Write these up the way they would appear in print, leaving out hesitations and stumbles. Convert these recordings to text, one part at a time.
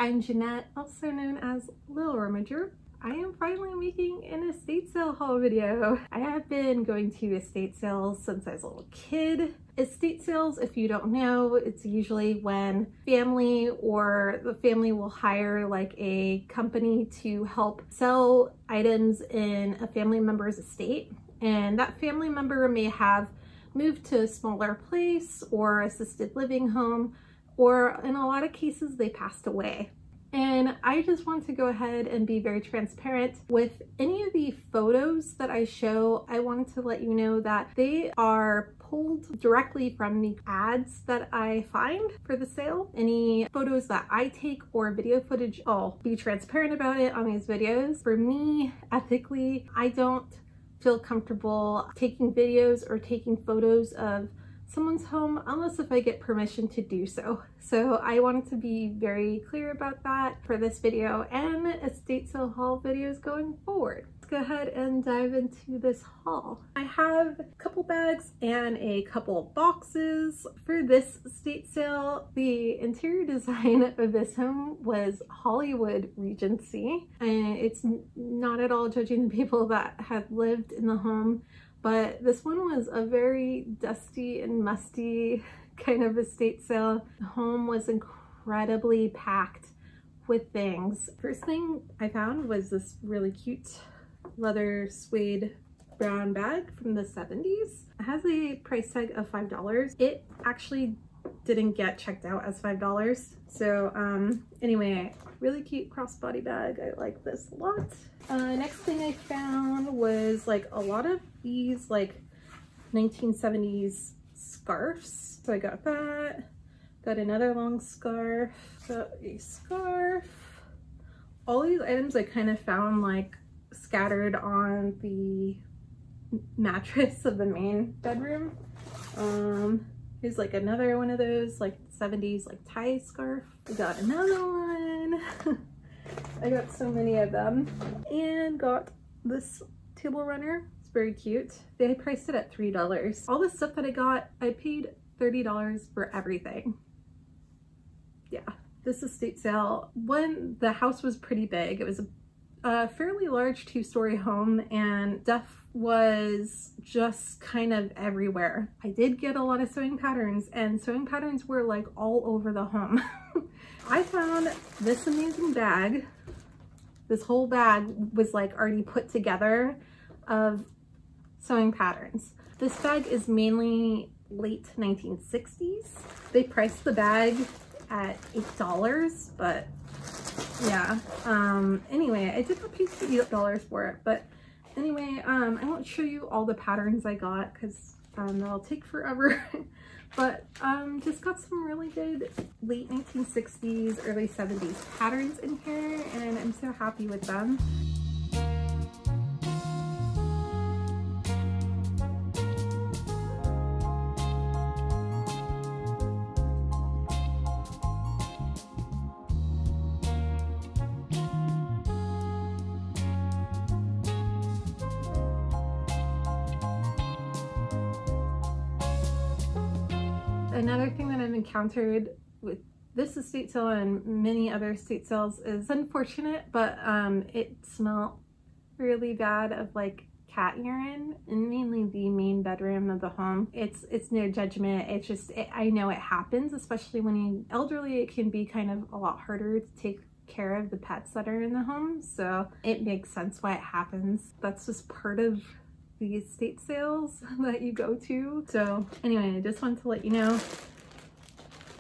I'm Jeanette, also known as Lil Rummager. I am finally making an estate sale haul video. I have been going to estate sales since I was a little kid. Estate sales, if you don't know, it's usually when family or the family will hire like a company to help sell items in a family member's estate. And that family member may have moved to a smaller place or assisted living home, or in a lot of cases they passed away. And I just want to go ahead and be very transparent with any of the photos that I show. I wanted to let you know that they are pulled directly from the ads that I find for the sale. Any photos that I take or video footage, I'll be transparent about it on these videos. For me, ethically, I don't feel comfortable taking videos or taking photos of someone's home unless if I get permission to do so. So I wanted to be very clear about that for this video and estate sale haul videos going forward. Let's go ahead and dive into this haul. I have a couple bags and a couple boxes. For this estate sale, the interior design of this home was Hollywood Regency, and it's not at all judging the people that have lived in the home, but this one was a very dusty and musty kind of estate sale. The home was incredibly packed with things. First thing I found was this really cute leather suede brown bag from the 70s. It has a price tag of $5. It actually didn't get checked out as $5. So anyway, really cute crossbody bag. I like this a lot. Next thing I found was like a lot of these like 1970s scarves. So I got that. Got another long scarf. Got a scarf. All these items I kind of found like scattered on the mattress of the main bedroom. Here's like another one of those like 70s like tie scarf. I got another one. I got so many of them. And got this table runner. It's very cute. They priced it at $3. All the stuff that I got, I paid $30 for everything. Yeah, this estate sale, when the house was pretty big, it was a fairly large two-story home, and stuff was just kind of everywhere. I did get a lot of sewing patterns, and sewing patterns were like all over the home. I found this amazing bag. This whole bag was like already put together of sewing patterns. This bag is mainly late 1960s. They priced the bag at $8, but yeah. Anyway, I did not pay $8 for it, but anyway, I won't show you all the patterns I got because that'll take forever. But just got some really good late 1960s, early 70s patterns in here, and I'm so happy with them. Another thing that I've encountered with this estate sale and many other estate sales is unfortunate, but it smelled really bad of like cat urine, and mainly the main bedroom of the home. It's no judgment. It's just, I know it happens, especially when you're elderly. It can be kind of a lot harder to take care of the pets that are in the home, so it makes sense why it happens. That's just part of the estate sales that you go to. So anyway, I just wanted to let you know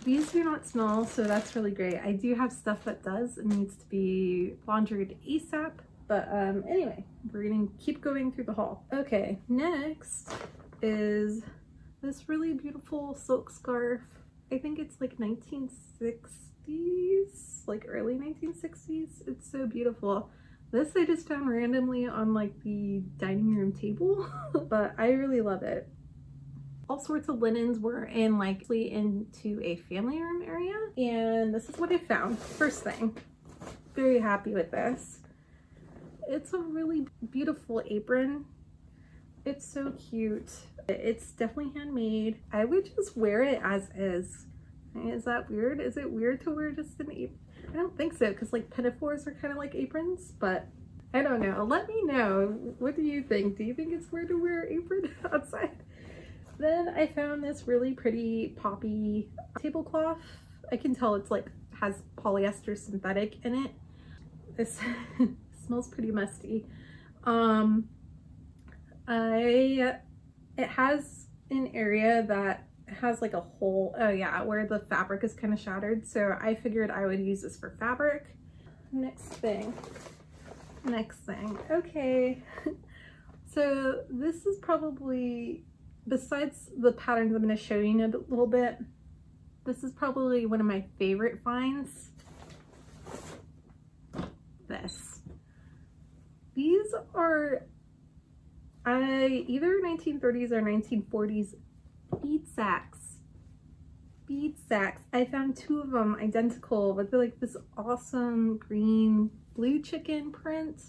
these do not smell, so that's really great. I do have stuff that does and needs to be laundried ASAP, but anyway, we're gonna keep going through the haul. Okay, next is this really beautiful silk scarf. I think it's like 1960s, like early 1960s. It's so beautiful. This I just found randomly on like the dining room table, but I really love it. All sorts of linens were in like into a family room area, and this is what I found. First thing, very happy with this. It's a really beautiful apron. It's so cute. It's definitely handmade. I would just wear it as is. Is that weird? Is it weird to wear just an apron? I don't think so, because like pinafores are kind of like aprons, but I don't know. Let me know. What do you think? Do you think it's weird to wear an apron outside? Then I found this really pretty poppy tablecloth. I can tell it's like has polyester synthetic in it. This smells pretty musty. It has an area that has like a hole, oh yeah, where the fabric is kind of shattered. So I figured I would use this for fabric. Next thing. Okay. So this is probably, besides the patterns I'm going to show you in a little bit, this is probably one of my favorite finds. These are either 1930s or 1940s bead sacks. I found two of them identical, but they're like this awesome green blue chicken print.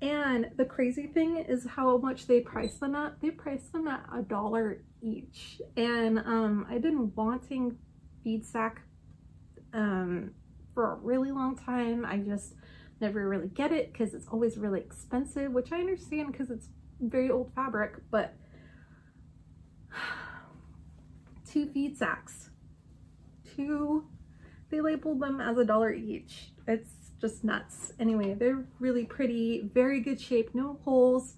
And the crazy thing is how much they price them at. They price them at $1 each. And I've been wanting bead sack for a really long time. I just never really get it because it's always really expensive, which I understand because it's very old fabric, but 2 bead sacks. They labeled them as $1 each. It's just nuts. Anyway, they're really pretty, very good shape, no holes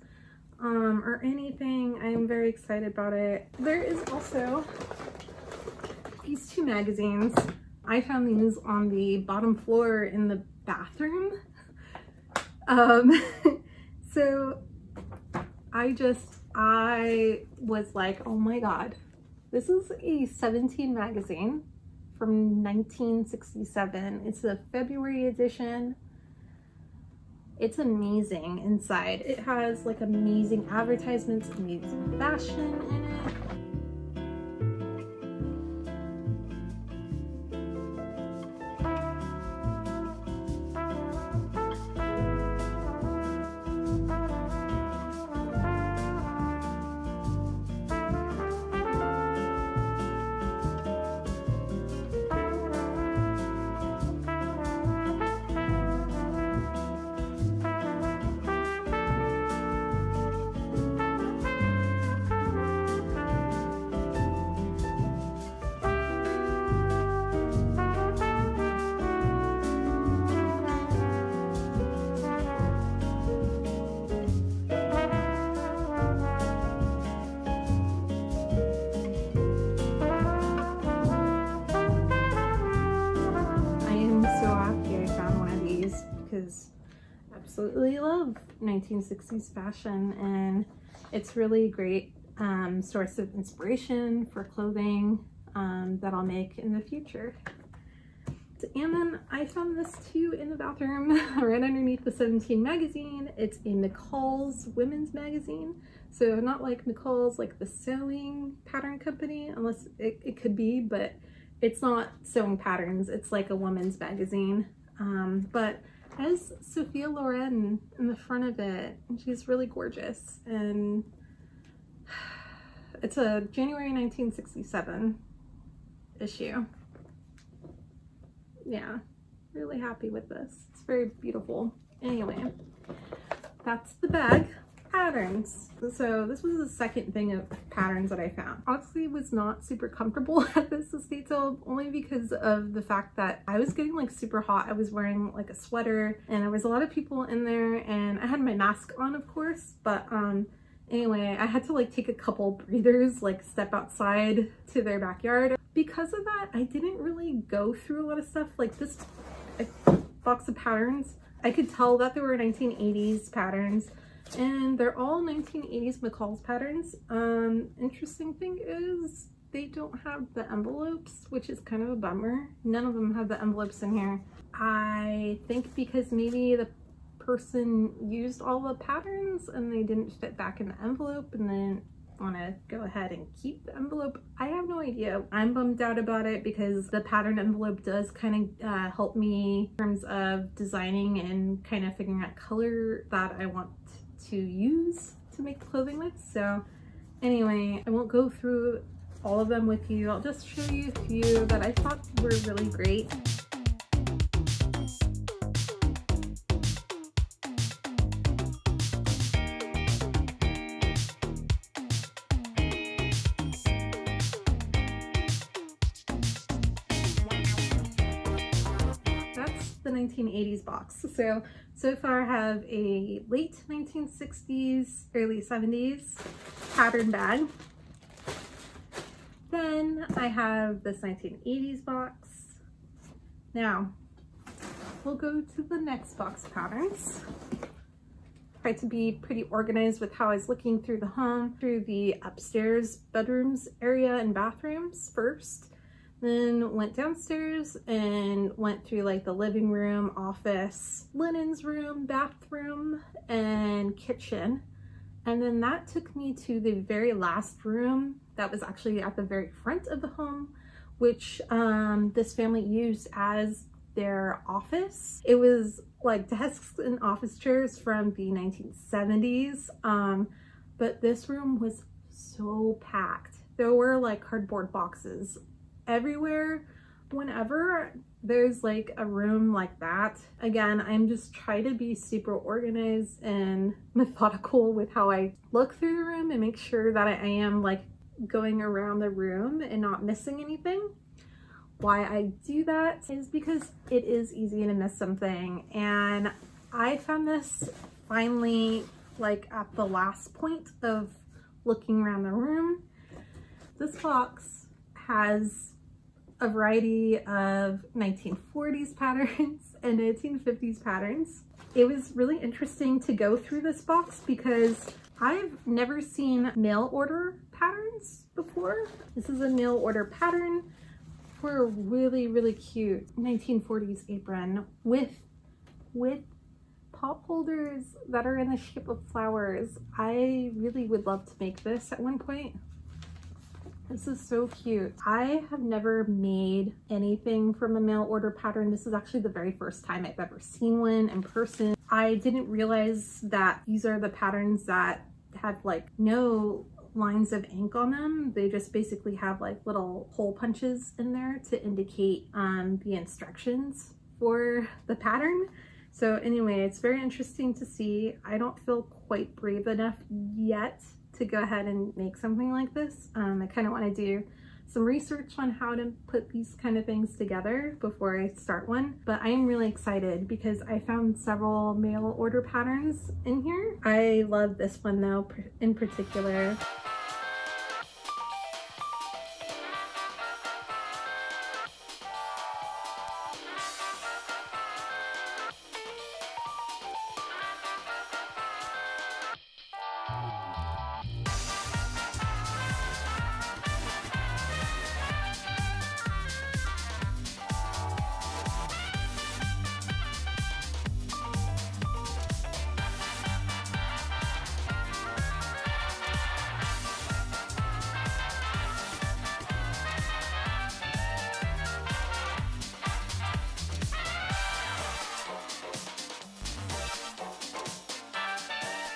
or anything. I'm very excited about it. There is also these 2 magazines. I found these on the bottom floor in the bathroom. So I was like, oh my god, this is a 17 magazine from 1967. It's a February edition. It's amazing inside. It has like amazing advertisements, amazing fashion in it. Absolutely love 1960s fashion, and it's really a great source of inspiration for clothing that I'll make in the future. And then I found this too in the bathroom right underneath the 17 magazine. It's a McCalls women's magazine. So not like McCalls, like the sewing pattern company, unless it could be, but it's not sewing patterns. It's like a woman's magazine. But it has Sophia Loren in the front of it, and she's really gorgeous. And it's a January 1967 issue. Yeah, really happy with this. It's very beautiful. Anyway, that's the bag. Patterns. So this was the second thing of patterns that I found. Honestly, was not super comfortable at this estate sale, only because of the fact that I was getting like super hot. I was wearing like a sweater and there was a lot of people in there, and I had my mask on, of course, but anyway, I had to like take a couple breathers, like step outside to their backyard. Because of that, I didn't really go through a lot of stuff. Like this box of patterns, I could tell that they were 1980s patterns, and they're all 1980s McCalls patterns. Interesting thing is they don't have the envelopes, which is kind of a bummer. None of them have the envelopes in here. I think because maybe the person used all the patterns and they didn't fit back in the envelope and then want to go ahead and keep the envelope. I have no idea. I'm bummed out about it because the pattern envelope does kind of help me in terms of designing and kind of figuring out color that I want to use to make clothing with. So anyway, I won't go through all of them with you. I'll just show you a few that I thought were really great. the 1980s box. So far I have a late 1960s, early 70s pattern bag. Then I have this 1980s box. Now, we'll go to the next box of patterns. Tried to be pretty organized with how I was looking through the home, through the upstairs bedrooms area and bathrooms first. Then went downstairs and went through like the living room, office, linens room, bathroom, and kitchen. And then that took me to the very last room that was actually at the very front of the home, which this family used as their office. It was like desks and office chairs from the 1970s, but this room was so packed. There were like cardboard boxes everywhere. Whenever there's like a room like that, again, I'm just trying to be super organized and methodical with how I look through the room and make sure that I am like going around the room and not missing anything. Why I do that is because it is easy to miss something, and I found this finally like at the last point of looking around the room. This box has a variety of 1940s patterns and 1950s patterns. It was really interesting to go through this box because I've never seen mail order patterns before. This is a mail order pattern for a really, really cute 1940s apron with pop holders that are in the shape of flowers. I really would love to make this at one point. This is so cute. I have never made anything from a mail order pattern. This is actually the very first time I've ever seen one in person. I didn't realize that these are the patterns that have like no lines of ink on them. They just basically have like little hole punches in there to indicate the instructions for the pattern. So anyway, it's very interesting to see. I don't feel quite brave enough yet to go ahead and make something like this. I kind of want to do some research on how to put these kind of things together before I start one, but I am really excited because I found several mail order patterns in here. I love this one though in particular.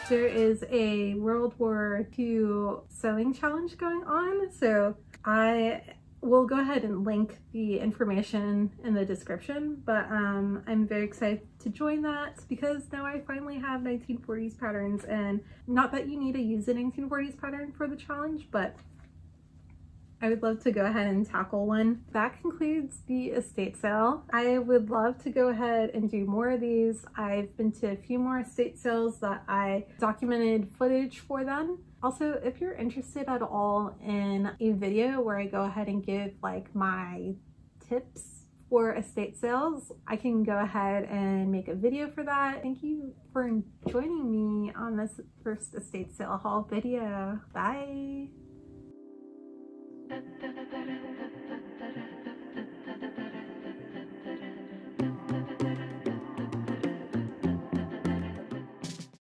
There is a World War II sewing challenge going on, so I will go ahead and link the information in the description, but I'm very excited to join that because now I finally have 1940s patterns, and not that you need to use a 1940s pattern for the challenge, but I would love to go ahead and tackle one. That concludes the estate sale. I would love to go ahead and do more of these. I've been to a few more estate sales that I documented footage for them. Also, if you're interested at all in a video where I go ahead and give like my tips for estate sales, I can go ahead and make a video for that. Thank you for joining me on this first estate sale haul video. Bye.